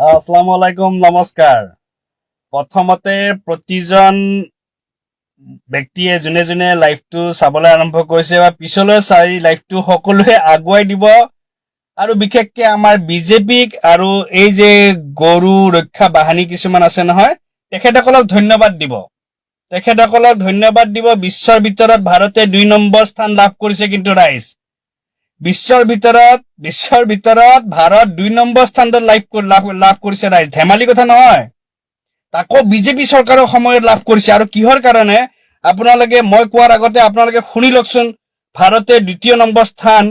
আসসালামু আলাইকুম, নমস্কাৰ। প্ৰথমতে প্ৰতিজন ব্যক্তিয়ে যোনে যোনে লাইভটো চাবলৈ আৰম্ভ কৰিছে বা পিছলৈ চাই লাইভটো সকলোৱে আগুৱাই দিব আৰু বিশেষকে আমাৰ বিজেপিক আৰু এই যে গৰু ৰক্ষা বাহিনী কিছুমান আছে নহয়, তেখেতসকলক ধন্যবাদ দিব। বিশ্বৰ ভিতৰত ভাৰতে ২ নম্বৰ স্থান লাভ কৰিছে। কিন্তু ৰাইজ, বিশ্বৰ ভিতৰত ভাৰত ২ নম্বৰ স্থানত লাভ কৰিছে ৰাইজ, ধেমালি কথা নহয়। তাকো বিজেপি চৰকাৰৰ সময়ত লাভ কৰিছে। আৰু কিহৰ কাৰণে আপোনালোকে, মই কোৱাৰ আগতে আপোনালোকে শুনি লওকচোন। ভাৰতে ২য় নম্বৰ স্থান,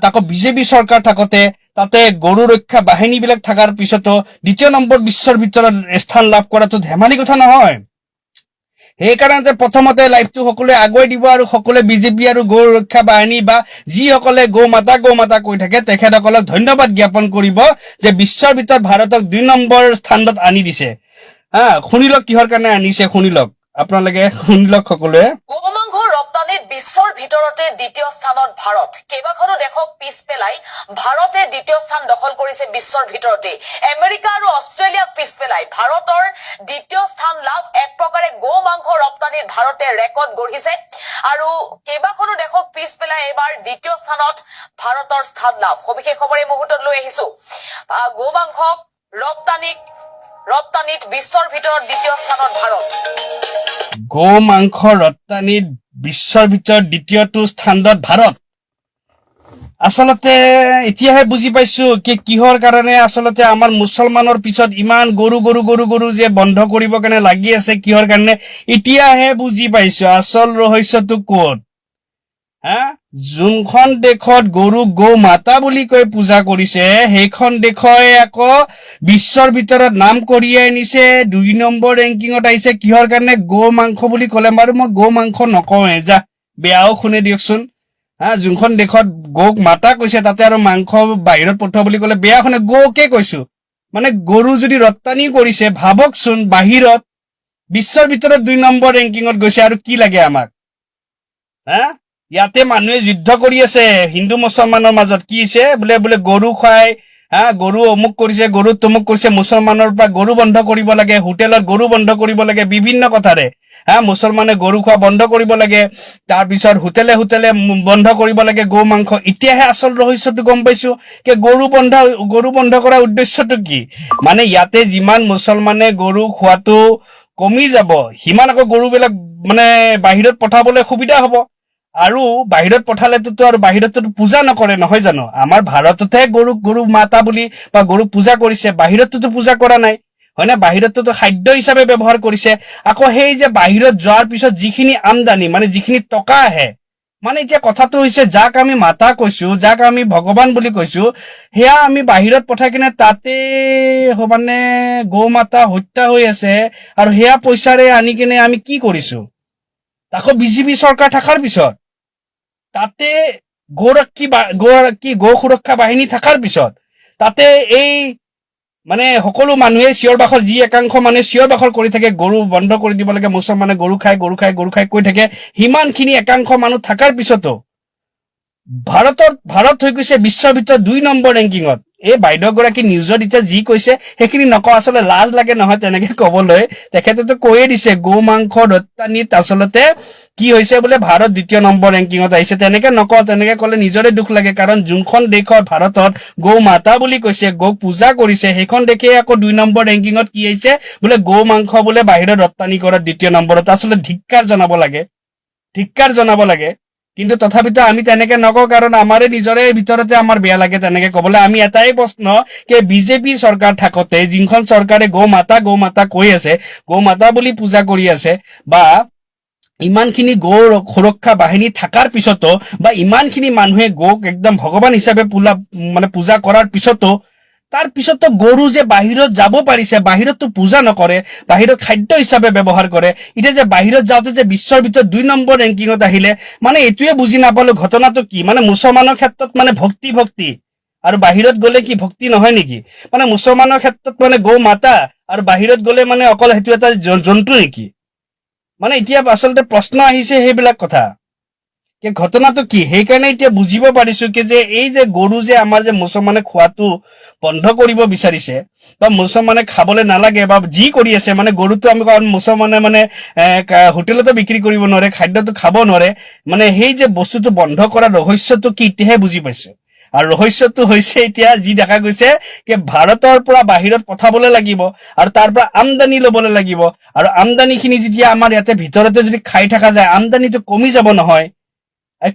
তাকো বিজেপি চৰকাৰ থাকোতে, তাতে গৰু ৰক্ষা বাহিনী বিলাক থকাৰ পিছতো ২য় নম্বৰ বিশ্বৰ ভিতৰত স্থান লাভ কৰাটো ধেমালি কথা নহয়। সেইকাৰণে প্ৰথমতে লাইভটো সকলোৱে আগুৱাই দিব আৰু সকলোৱে বিজেপি আৰু গৌ ৰক্ষা বাহিনী বা যিসকলে গৌ মাতা কৈ থাকে তেখেতসকলক ধন্যবাদ জ্ঞাপন কৰিব যে বিশ্বৰ ভিতৰত ভাৰতক ২ নম্বৰ স্থানত আনি দিছে। শুনি লওক কিহৰ কাৰণে আনিছে, শুনি লওক আপোনালোকে, শুনি লওক সকলোৱে। গোমাংস ৰপ্তানিত বিশ্বৰ ভিতৰতে ২য় স্থানত ভাৰত। কেইবাখনো দেশক পিছ পেলাই ভাৰতে ২য় স্থান দখল কৰিছে বিশ্বৰ ভিতৰতে। আমেৰিকা আৰু অষ্ট্ৰেলিয়াক পিছ পেলাই ভাৰতৰ ২য় স্থান লাভ। এক প্ৰকাৰে গো মাংস ৰপ্তানিত ভাৰতে ৰেকৰ্ড গঢ়িছে আৰু কেইবাখনো দেশক পিছ পেলাই এইবাৰ ২য় স্থানত ভাৰতৰ স্থান লাভ। সবিশেষ খবৰ এই মুহূৰ্তত লৈ আহিছো। গো মাংস ৰপ্তানিত বিশ্বৰ ভিতৰত ২য় স্থানত ভাৰত। গো মাংস ৰপ্তানিত বিশ্বৰ ভিতৰত ২য়টো স্থানত ভাৰত। আচলতে এতিয়াহে বুজি পাইছো কিহৰ কাৰণে আচলতে আমাৰ মুছলমানৰ পিছত ইমান গৰু যে বন্ধ কৰিব কাৰণে লাগি আছে, কিহৰ কাৰণে এতিয়াহে বুজি পাইছো আচল ৰহস্যটো ক'ত। যোনখন দেশত গৰু গৌ মাতা বুলি কৈ পূজা কৰিছে, সেইখন দেশই আকৌ বিশ্বৰ ভিতৰত নাম কঢ়িয়াই নিছে, ২ নম্বৰ ৰেংকিঙত আহিছে। কিহৰ কাৰণে? গৌ মাংস বুলি ক'লে বাৰু মই গৌ মাংস নকওঁৱে, যা বেয়াও শুনে দিয়কচোন। যোনখন দেশত গৌক মাতা কৈছে তাতে আৰু মাংস বাহিৰত পঠোৱা বুলি ক'লে বেয়া শুনে। গৌকে কৈছো, মানে গৰু যদি ৰপ্তানি কৰিছে, ভাবকচোন বাহিৰত বিশ্বৰ ভিতৰত ২ নম্বৰ ৰেংকিঙত গৈছে, আৰু কি লাগে আমাক? ইয়াতে মানুহে যুদ্ধ কৰি আছে হিন্দু মুছলমানৰ মাজত। কি হৈছে বোলে গৰু খুৱাই, গৰু অমুক কৰিছে, গৰু তমুক কৰিছে, মুছলমানৰ পৰা গৰু বন্ধ কৰিব লাগে, হোটেলত গৰু বন্ধ কৰিব লাগে, বিভিন্ন কথাৰে মুছলমানে গৰু খোৱা বন্ধ কৰিব লাগে, তাৰপিছত হোটেলে বন্ধ কৰিব লাগে গৌ মাংস। এতিয়াহে আচল ৰহস্যটো গম পাইছো যে গৰু বন্ধ কৰাৰ উদ্দেশ্যটো কি। মানে ইয়াতে যিমান মুছলমানে গৰু খোৱাটো কমি যাব, সিমান আকৌ গৰুবিলাক মানে বাহিৰত পঠাবলৈ সুবিধা হ'ব। আৰু বাহিৰত পঠালেতো আৰু বাহিৰতো পূজা নকৰে নহয় জানো। আমাৰ ভাৰততহে গৰু মাতা বুলি বা গৰু পূজা কৰিছে, বাহিৰততো পূজা কৰা নাই, হয় না? বাহিৰততো খাদ্য হিচাপে ব্যৱহাৰ কৰিছে। আকৌ সেই যে বাহিৰত যোৱাৰ পিছত যিখিনি আমদানি, মানে যিখিনি টকা আহে, মানে এতিয়া কথাটো হৈছে যাক আমি মাতা কৈছো, যাক আমি ভগৱান বুলি কৈছো, সেয়া আমি বাহিৰত পঠাই কিনে তাতে মানে গৌ মাতা হত্যা হৈ আছে, আৰু সেয়া পইচাৰে আনি কিনে আমি কি কৰিছো? তাকো বিজেপি চৰকাৰ থকাৰ পিছত, তাতে গৌ সুৰক্ষা বাহিনী থকাৰ পিছত, তাতে এই মানে সকলো মানুহে চিঞৰ বাখৰ, যি একাংশ মানুহে চিঞৰ বাখৰ কৰি থাকে গৰু বন্ধ কৰি দিব লাগে, মুছলমানে গৰু খাই কৈ থাকে, সিমানখিনি একাংশ মানুহ থকাৰ পিছতো ভাৰত হৈ গৈছে বিশ্বৰ ভিতৰত ২ নম্বৰ ৰেংকিঙত। এই বাইদেউ গৰাকী নিউজত এতিয়া যি কৈছে সেইখিনি নকওঁ, আচলতে লাজ লাগে নহয় তেনেকে কবলৈ। তেখেতেতো কৈয়ে দিছে গৌ মাংস ৰপ্তানিত আচলতে কি হৈছে বোলে ভাৰত ২য় নম্বৰ ৰেংকিঙত আহিছে। তেনেকে নকওঁ, তেনেকে কলে নিজৰে দুখ লাগে। কাৰণ যোনখন দেশত ভাৰতত গৌ মাতা বুলি কৈছে, গৌক পূজা কৰিছে, সেইখন দেশে আকৌ ২ নম্বৰ ৰেংকিঙত কি আহিছে বোলে গৌ মাংস বোলে বাহিৰত ৰপ্তানি কৰা ২য় নম্বৰত। আচলতে ধিক্কাৰ জনাব লাগে। কিন্তু তথাপিতো আমি তেনেকে নকওঁ, কাৰণ আমাৰে নিজৰে ভিতৰতে আমাৰ বেয়া লাগে তেনেকে কবলৈ। আমি এটাই প্ৰশ্ন যে বিজেপি চৰকাৰ থাকোতে, যিখন চৰকাৰে গৌ মাতা কৈ আছে, গৌ মাতা বুলি পূজা কৰি আছে, বা ইমানখিনি গৌ সুৰক্ষা বাহিনী থকাৰ পিছতো, বা ইমানখিনি মানুহে গৌক একদম ভগৱান হিচাপে পূজা কৰাৰ পিছতো, তাৰ পিছতো গৰু যে বাহিৰত যাব পাৰিছে, বাহিৰততো পূজা নকৰে, বাহিৰত খাদ্য হিচাপে ব্যৱহাৰ কৰে। এতিয়া যে বাহিৰত যাওঁতে যে বিশ্বৰ ভিতৰত ২ নম্বৰ ৰেংকিঙত আহিলে, মানে এইটোৱে বুজি নাপালো ঘটনাটো কি। মানে মুছলমানৰ ক্ষেত্ৰত মানে ভক্তি, আৰু বাহিৰত গলে কি ভক্তি নহয় নেকি? মানে মুছলমানৰ ক্ষেত্ৰত মানে গৌ মাতা, আৰু বাহিৰত গলে মানে অকল সেইটো এটা জন্তু নেকি? মানে এতিয়া আচলতে প্ৰশ্ন আহিছে সেইবিলাক কথা। ঘটনাটো কি সেইকাৰণে এতিয়া বুজিব পাৰিছো কি যে এই যে গৰু যে আমাৰ যে মুছলমানে খোৱাটো বন্ধ কৰিব বিচাৰিছে বা মুছলমানে খাবলৈ নালাগে বা যি কৰি আছে মানে গৰুটো আমি মুছলমানে মানে হোটেলতো বিক্ৰী কৰিব নোৱাৰে খাদ্যটো খাব নোৱাৰে মানে সেই যে বস্তুটো বন্ধ কৰা ৰহস্যটো কি এতিয়াহে বুজি পাইছো আৰু ৰহস্যটো হৈছে এতিয়া যি দেখা গৈছে যে ভাৰতৰ পৰা বাহিৰত পঠাবলৈ লাগিব আৰু তাৰ পৰা আমদানি ল'বলৈ লাগিব আৰু আমদানিখিনি যেতিয়া আমাৰ ইয়াতে ভিতৰতে যদি খাই থকা যায় আমদানিটো কমি যাব নহয়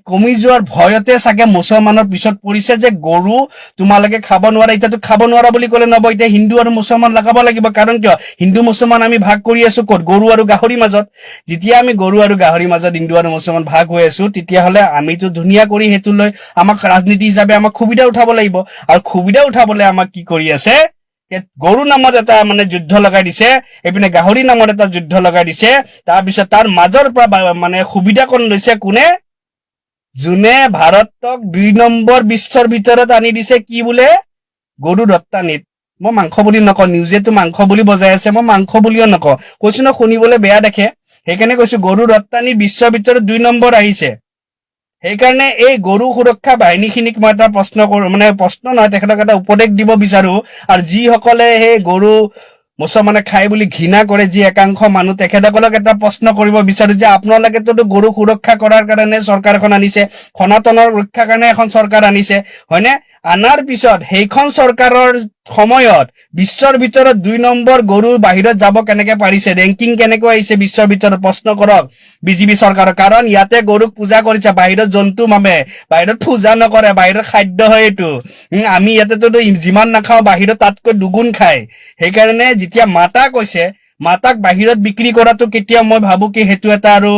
কমি যোৱাৰ ভয়তে চাগে মুছলমানৰ পিছত পৰিছে যে গৰু তোমালোকে খাব নোৱাৰা এতিয়াতো খাব নোৱাৰা বুলি ক'লে নহব এতিয়া হিন্দু আৰু মুছলমান লগাব লাগিব কাৰণ কিয় হিন্দু মুছলমান আমি ভাগ কৰি আছো ক'ত গৰু আৰু গাহৰিৰ মাজত যেতিয়া আমি গৰু আৰু গাহৰিৰ মাজত হিন্দু আৰু মুছলমান ভাগ হৈ আছো তেতিয়াহ'লে আমিতো ধুনীয়া কৰি সেইটো লৈ আমাক ৰাজনীতি হিচাপে আমাক সুবিধা উঠাব লাগিব আৰু সুবিধা উঠাবলৈ আমাক কি কৰি আছে গৰু নামত এটা মানে যুদ্ধ লগাই দিছে এইপিনে গাহৰি নামত এটা যুদ্ধ লগাই দিছে তাৰপিছত তাৰ মাজৰ পৰা মানে সুবিধা কোন লৈছে কোনে যোনে ভাৰতক ২ নম্বৰ বিশ্বৰ ভিতৰত আনি দিছে কি বোলে গৰু ৰপ্তানিত মই মাংস বুলি নকওঁ নিউজেটো মাংস বুলি বজাই আছে মই মাংস বুলিও নকওঁ কৈছো ন শুনিবলৈ বেয়া দেখে সেইকাৰণে কৈছো গৰু ৰপ্তানি বিশ্বৰ ভিতৰত ২ নম্বৰ আহিছে সেইকাৰণে এই গৰু সুৰক্ষা বাহিনীখিনিক মই এটা প্ৰশ্ন কৰো মানে প্ৰশ্ন নহয় তেখেতক এটা উপদেশ দিব বিচাৰো আৰু যিসকলে সেই গৰু মুছলমানে খাই বুলি ঘৃণা কৰে যি একাংশ মানুহ তেখেতসকলক এটা প্ৰশ্ন কৰিব বিচাৰো যে আপোনালোকেতো গৰু সুৰক্ষা কৰাৰ কাৰণে চৰকাৰখন আনিছে সনাতনৰ ৰক্ষাৰ কাৰণে এখন চৰকাৰ আনিছে হয়নে আনাৰ পিছত সেইখন চৰকাৰৰ সময়ত বিশ্বৰ ভিতৰত ২ নম্বৰ গৰু বাহিৰত যাব কেনেকে পাৰিছে ৰেংকিং কেনেকৈ আহিছে বিশ্বৰ ভিতৰত প্ৰশ্ন কৰক বিজেপি চৰকাৰৰ কাৰণ ইয়াতে গৰুক পূজা কৰিছে বাহিৰত জন্তু মামে বাহিৰত পূজা নকৰে বাহিৰত খাদ্য হয় এইটো আমি ইয়াতেতো যিমান নাখাওঁ বাহিৰত তাতকৈ দুগুণ খায় সেইকাৰণে যেতিয়া মাতা কৈছে মাতাক বাহিৰত বিক্ৰী কৰাটো কেতিয়া মই ভাবো কি সেইটো এটা আৰু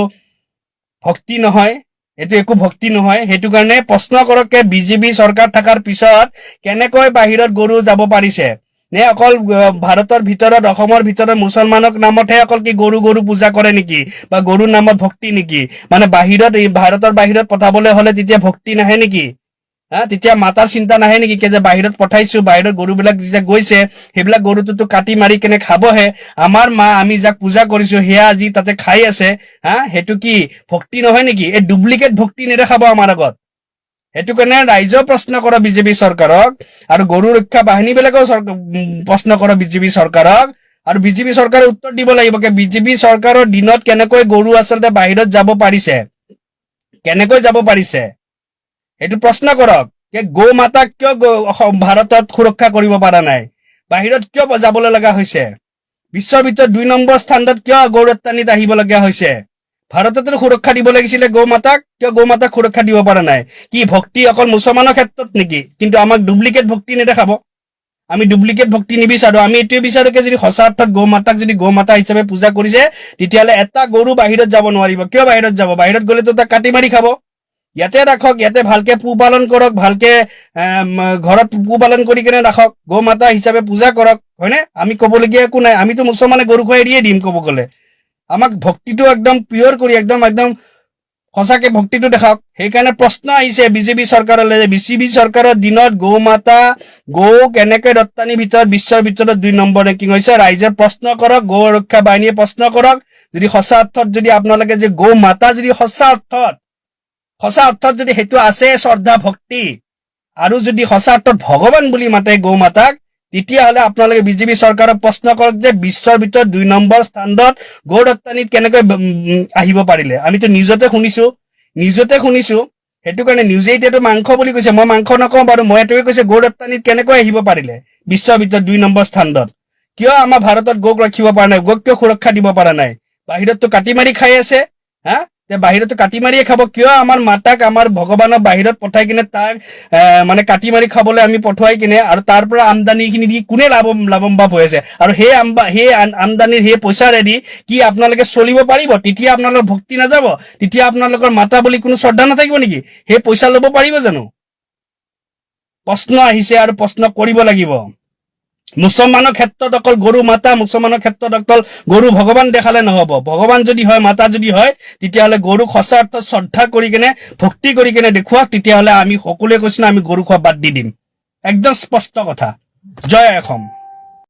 ভক্তি নহয় এইটো একো ভক্তি নহয় সেইটো কাৰণে প্ৰশ্ন কৰকে বিজেপি চৰকাৰ থকাৰ পিছত কেনেকৈ বাহিৰত গৰু যাব পাৰিছে নে অকল ভাৰতৰ ভিতৰত অসমৰ ভিতৰত মুছলমানক নামতহে অকল কি গৰু পূজা কৰে নেকি বা গৰুৰ নামত ভক্তি নেকি মানে বাহিৰত ভাৰতৰ বাহিৰত পঠাবলৈ হলে তেতিয়া ভক্তি নাহে নেকি তেতিয়া মাতাৰ চিন্তা নাহে নেকি যে বাহিৰত পঠাইছো বাহিৰত গৰুবিলাক যেতিয়া গৈছে সেইবিলাক গৰুটোতো কাটি মাৰি কেনে খাবহে আমাৰ মা আমি যাক পূজা কৰিছো সেয়া আজি তাতে খাই আছে সেইটো কি ভক্তি নহয় নেকি এই ডুপ্লিকেট ভক্তি নেদেখাব আমাৰ আগত সেইটো কাৰণে ৰাইজেও প্ৰশ্ন কৰা বিজেপি চৰকাৰক আৰু গৰু ৰক্ষা বাহিনী বিলাকেও প্ৰশ্ন কৰা বিজেপি চৰকাৰক আৰু বিজেপি চৰকাৰে উত্তৰ দিব লাগিব যে বিজেপি চৰকাৰৰ দিনত কেনেকৈ গৰু আচলতে বাহিৰত যাব পাৰিছে কেনেকৈ যাব পাৰিছে এইটো প্ৰশ্ন কৰক যে গৌ মাতাক কিয় ভাৰতত সুৰক্ষা কৰিব পৰা নাই বাহিৰত কিয় যাবলৈ লগা হৈছে বিশ্বৰ ভিতৰত ২ নম্বৰ স্থানত কিয় গৌ ৰপ্তানিত আহিব লগা হৈছে ভাৰততো সুৰক্ষা দিব লাগিছিলে গৌ মাতাক কিয় গৌ মাতাক সুৰক্ষা দিব পৰা নাই কি ভক্তি অকল মুছলমানৰ ক্ষেত্ৰত নেকি কিন্তু আমাক ডুপ্লিকেট ভক্তি নেদেখাব আমি ডুপ্লিকেট ভক্তি নিবিচাৰো আমি এইটোৱে বিচাৰো যে যদি সঁচা অৰ্থত গৌ মাতাক যদি গৌ মাতা হিচাপে পূজা কৰিছে তেতিয়াহ'লে এটা গৰু বাহিৰত যাব নোৱাৰিব কিয় বাহিৰত যাব বাহিৰত গ'লেতো তাক কাটি মাৰি খাব ইয়াতে ৰাখক ইয়াতে ভালকে পোহপালন কৰক ভালকে ঘৰত পোহপালন কৰি কেনে ৰাখক গৌ মাতা হিচাপে পূজা কৰক হয়নে আমি ক'বলগীয়া একো নাই আমিতো মুছলমানে গৰু খুৱাই এৰিয়ে দিম ক'ব গ'লে আমাক ভক্তিটো একদম পিয়ৰ কৰি একদম সঁচাকে ভক্তিটো দেখাওক সেইকাৰণে প্ৰশ্ন আহিছে বিজেপি চৰকাৰলৈ বিজেপি চৰকাৰৰ দিনত গৌ মাতা গৌ কেনেকৈ ৰপ্তানি ভিতৰত বিশ্বৰ ভিতৰত ২ নম্বৰ ৰেংকিং হৈছে ৰাইজে প্ৰশ্ন কৰক গৌ ৰক্ষা বাহিনীয়ে প্ৰশ্ন কৰক যদি সঁচা অৰ্থত যদি আপোনালোকে যে গৌ মাতা যদি সঁচা অৰ্থত যদি সেইটো আছে শ্ৰদ্ধা ভক্তি আৰু যদি সঁচা অৰ্থত ভগৱান বুলি মাতে গৌ মাতাক তেতিয়াহ'লে আপোনালোকে বিজেপি চৰকাৰক প্ৰশ্ন কৰক যে বিশ্বৰ ভিতৰত ২ নম্বৰ স্থানত গৌ ৰপ্তানিত কেনেকৈ আহিব পাৰিলে আমিতো নিউজতে শুনিছো সেইটো কাৰণে নিউজে এতিয়াতো মাংস বুলি কৈছে মই মাংস নকওঁ বাৰু মই এইটোৱে কৈছে গৌ ৰপ্তানিত কেনেকৈ আহিব পাৰিলে বিশ্বৰ ভিতৰত ২ নম্বৰ স্থানত কিয় আমাৰ ভাৰতত গৌক ৰাখিব পৰা নাই গৌক কিয় সুৰক্ষা দিব পৰা নাই বাহিৰততো কাটি মাৰি খাই আছে বাহিৰতো কাটি মাৰিয়ে খাব কিয় আমাৰ মাতাক আমাৰ ভগৱানক বাহিৰত পঠাই কিনে তাক মানে কাটি মাৰি খাবলৈ আমি পঠুৱাই কিনে আৰু তাৰ পৰা আমদানিখিনি দি কোনে লাভম্বাব হৈ আছে আৰু সেই আমদানিৰ সেই পইচাৰেদি কি আপোনালোকে চলিব পাৰিব তেতিয়া আপোনালোকৰ ভক্তি নাযাব তেতিয়া আপোনালোকৰ মাতা বুলি কোনো শ্ৰদ্ধা নাথাকিব নেকি সেই পইচা ল'ব পাৰিব জানো প্ৰশ্ন আহিছে আৰু প্ৰশ্ন কৰিব লাগিব মুছলমানৰ ক্ষেত্ৰত অকল গৰু মাতা মুছলমানৰ ক্ষেত্ৰত অকল গৰু ভগৱান দেখালে নহব ভগৱান যদি হয় মাতা যদি হয় তেতিয়াহ'লে গৰুক সঁচা অৰ্থত শ্ৰদ্ধা কৰি কেনে ভক্তি কৰি কেনে দেখুৱাওক তেতিয়াহ'লে আমি সকলোৱে কৈছো আমি গৰু খোৱা বাদ দি দিম একদম স্পষ্ট কথা জয় অসম